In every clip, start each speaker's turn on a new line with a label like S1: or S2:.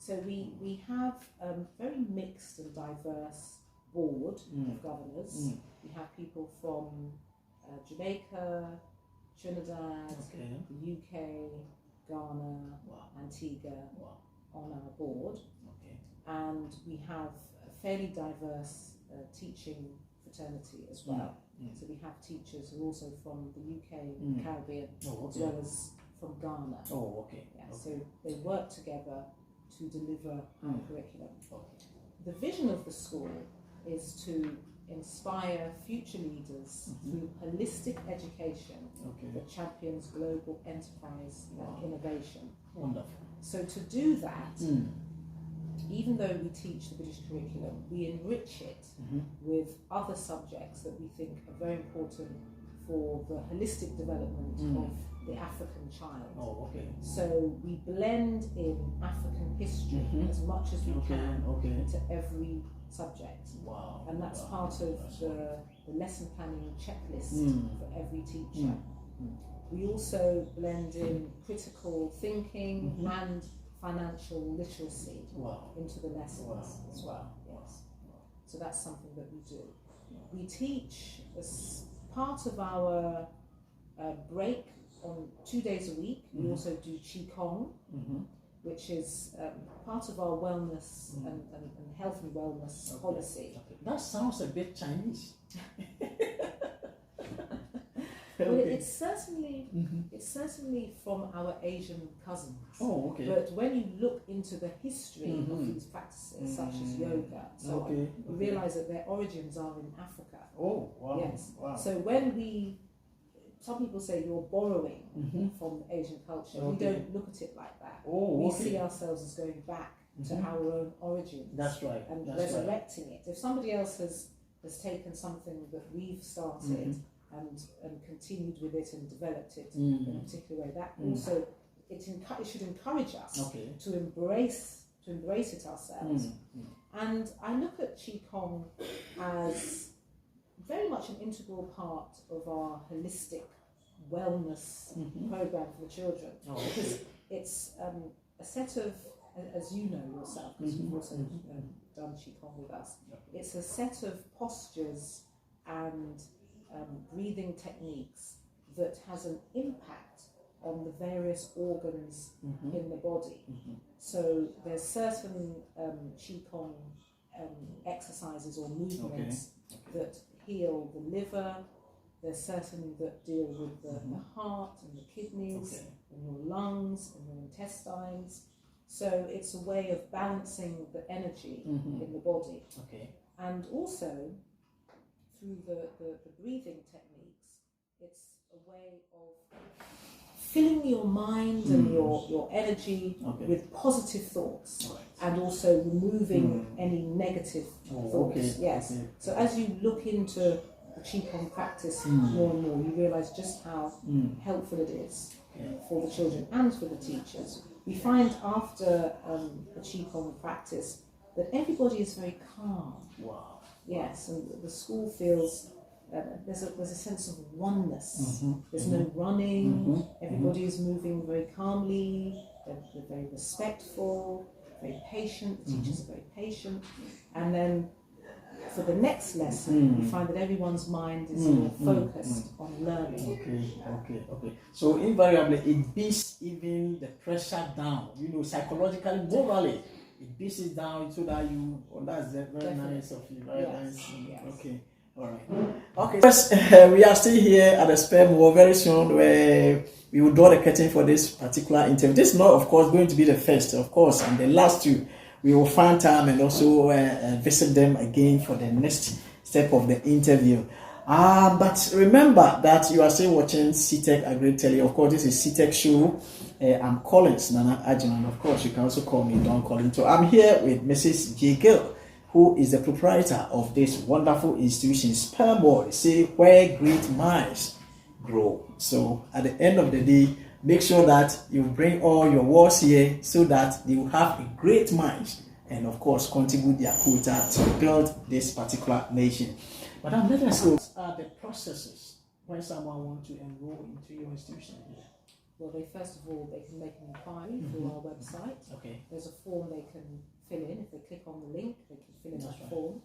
S1: So we have a very mixed and diverse board of governors. We have people from Jamaica, Trinidad, the UK, Ghana, Antigua on our board. And we have a fairly diverse teaching fraternity as well. So we have teachers who are also from the UK, Caribbean, as well as from Ghana. So they work together to deliver our curriculum. The vision of the school is to inspire future leaders through holistic education that champions global enterprise and innovation.
S2: Wonderful.
S1: So to do that, even though we teach the British curriculum, we enrich it with other subjects that we think are very important for the holistic development of the African child. So we blend in African history as much as we can into every subject. And that's part of the lesson planning checklist for every teacher. We also blend in critical thinking and financial literacy into the lessons as well. So that's something that we do. We teach as part of our break on 2 days a week. We also do Qigong, which is part of our wellness and health and wellness policy.
S2: That sounds a bit Chinese.
S1: Well, it's certainly from our Asian cousins. But when you look into the history of these practices, such as yoga, you realize that their origins are in Africa. So when some people say you're borrowing from Asian culture, we don't look at it like that. We see ourselves as going back to our own origins.
S2: That's right.
S1: And resurrecting it. If somebody else has taken something that we've started and continued with it and developed it in a particular way, that also it should encourage us to embrace it ourselves. And I look at Qigong as very much an integral part of our holistic wellness program for the children, because it's a set of, as you know yourself, because you've also done Qigong with us, it's a set of postures and breathing techniques that has an impact on the various organs in the body. So there's certain Qigong exercises or movements that heal the liver. There's certain that deal with the heart and the kidneys and your lungs and your intestines. So it's a way of balancing the energy in the body. And also, through the breathing techniques, it's a way of filling your mind and your energy with positive thoughts, and also removing any negative thoughts. So as you look into the Qigong practice more and more, you realize just how helpful it is for the children and for the teachers. We find after the Qigong practice that everybody is very calm. Yes, and the school feels there's a sense of oneness. There's no running. Everybody is moving very calmly. They're very respectful, very patient. The teachers are very patient. And then for the next lesson, you find that everyone's mind is more focused on learning.
S2: So invariably, it beats even the pressure down. Psychologically, morally, it beats it down so that you. That's very nice of you. Very nice. Okay. All right. Okay. First, we are still here at the spelmore. Very soon, where we will draw the curtain for this particular interview. This is not, of course, going to be the first, of course, and the last two. We will find time and also visit them again for the next step of the interview. But remember that you are still watching CTEC Agri Tele. Of course, this is CTEC show. I'm Collins Nana Ajin, and of course, you can also call me Don Collins. So I'm here with Mrs. Jay Gayle, who is the proprietor of this wonderful institution, spelmore, say where great minds grow. So at the end of the day, make sure that you bring all your words here so that they will have a great mind and, of course, contribute their quota to build this particular nation. Madam, let us know, what are the processes when someone wants to enroll into your institution here?
S1: Well, first of all, they can make an inquiry through our website.
S2: Okay.
S1: There's a form they can fill in. If they click on the link, they can fill in
S2: That's
S1: that
S2: right.
S1: form.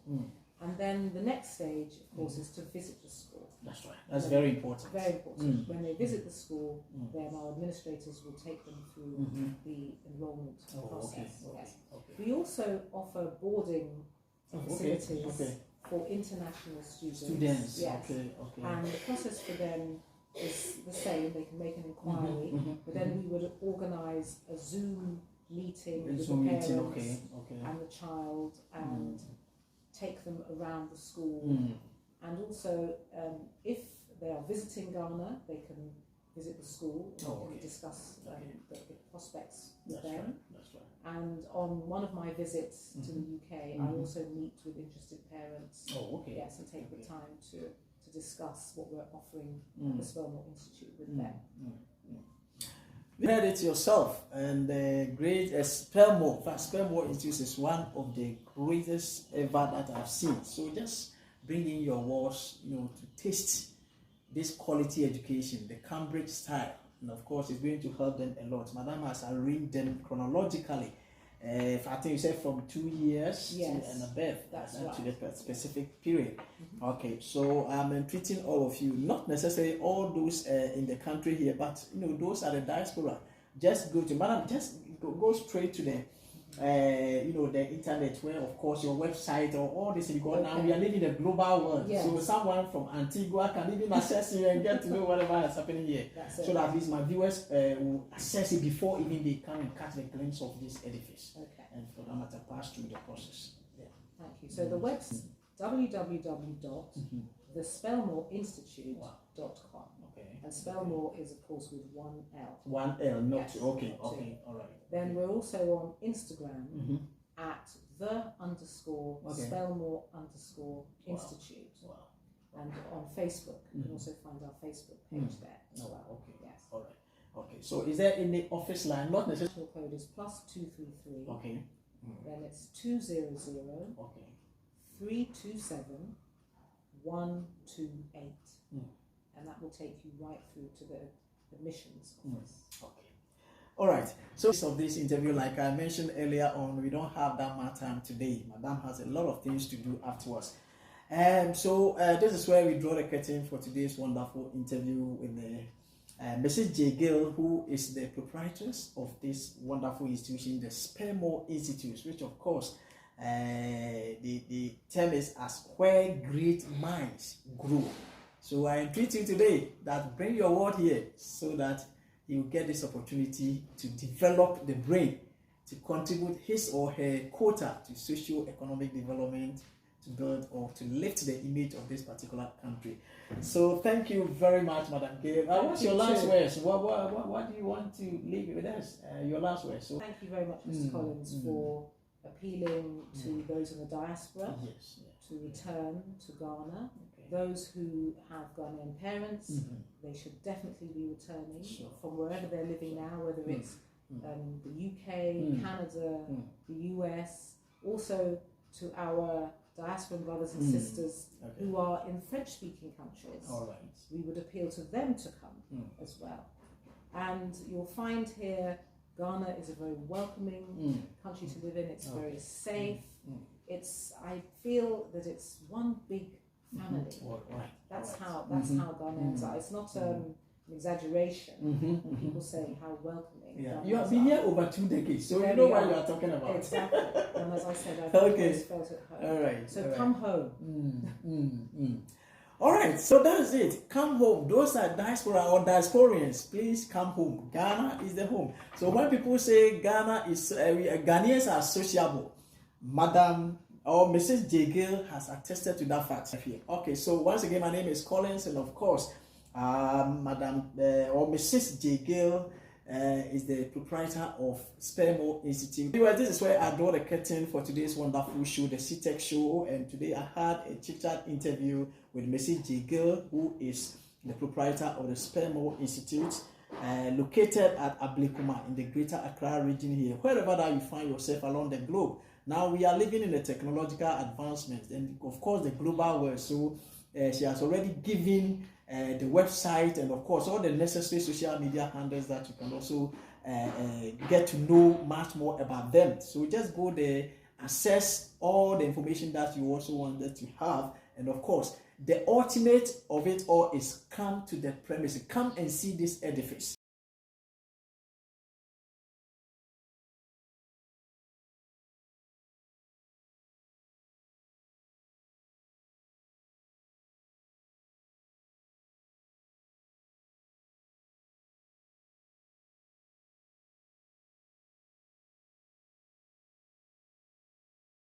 S1: And then the next stage, of course, is to visit the school.
S2: That's right. That's very important.
S1: Very important. When they visit the school, then our administrators will take them through the enrolment process.
S2: Okay.
S1: Yes.
S2: Okay.
S1: We also offer boarding facilities for international students. Yes.
S2: Okay.
S1: And the process for them is the same. They can make an inquiry, but then we would organise a Zoom meeting with the parents and the child and take them around the school. And also, if they are visiting Ghana, they can visit the school and discuss the prospects with them.
S2: Right. That's right.
S1: And on one of my visits to the UK, I also meet with interested parents. Yes, and take the time to discuss what we're offering at the Spelmore Institute with them.
S2: You heard it yourself, and the great Spelmore. In fact, Spelmore Institute is one of the greatest ever that I've seen. So just bring in your words, to taste this quality education, the Cambridge style, and of course, it's going to help them a lot. Madam has arranged them chronologically. I think you said from 2 years and above, to the specific period. Okay, so I'm entreating all of you, not necessarily all those in the country here, but those are the diaspora. Just go to Madam. Just go straight to the the internet, where of course your website or all this, because now we are living in a global world. So someone from Antigua can even access you and get to know whatever is happening here. So that at least my viewers will access it before even they come and catch the glimpse of this edifice. And for that matter, pass through the process.
S1: Thank you. So the website www.thespelmoreinstitute.com. And Spelmore is of course with one L.
S2: One L, not two. Okay, all right.
S1: Then we're also on Instagram at @the_Spelmore_Institute. And on Facebook, you can also find our Facebook page there as well. Yes.
S2: All right. Okay. So is there any office line? Not necessarily.
S1: The code is +233.
S2: Okay.
S1: Then it's 200. 327 128. And that will take you right through to the admissions office. Okay.
S2: All right. So of this interview, like I mentioned earlier on, we don't have that much time today. Madam has a lot of things to do afterwards. And so this is where we draw the curtain for today's wonderful interview with the Mrs. Jay Gayle, who is the proprietress of this wonderful institution, the Spelmore Institute, which of course the term is as where great minds grow. So I entreat you today that bring your word here so that you get this opportunity to develop the brain, to contribute his or her quota to socio-economic development, to build or to lift the image of this particular country. So thank you very much, Madam Gayle. What's your last words? What do you want to leave with us? Your last words. So
S1: thank you very much, Mr. Collins, for appealing to those in the diaspora to return to Ghana. Those who have Ghanaian parents, they should definitely be returning from wherever they're living now, whether it's the UK, Canada, the US, also to our diasporan brothers and sisters who are in French-speaking countries. We would appeal to them to come as well. And you'll find here Ghana is a very welcoming country to live in. It's very safe. I feel that it's one big family. That's how Ghanaians are. It's not an exaggeration when people say how welcoming.
S2: You have been here over 2 decades, so you know what you are talking about.
S1: Exactly. And as I said, I've always felt at home.
S2: All right.
S1: So come home.
S2: All right, so that's it. Come home. Those are diaspora or diasporians. Please come home. Ghana is the home. So when people say Ghana is Ghanaians are sociable, Madam or Mrs. Jay Gayle has attested to that fact. Okay, so once again, my name is Collins, and of course, Madam or Mrs. Jay Gayle is the proprietor of Spelmore Institute. Anyway, this is where I draw the curtain for today's wonderful show, the CTEC show, and today I had a chit-chat interview with Mrs. Jay Gayle, who is the proprietor of the Spelmore Institute, located at Ablekuma in the Greater Accra region here, wherever that you find yourself along the globe. Now we are living in the technological advancements and of course the global world, so She has already given the website and of course all the necessary social media handles that you can also get to know much more about them. So just go there, access all the information that you also wanted to have, and of course the ultimate of it all is come to the premises, come and see this edifice.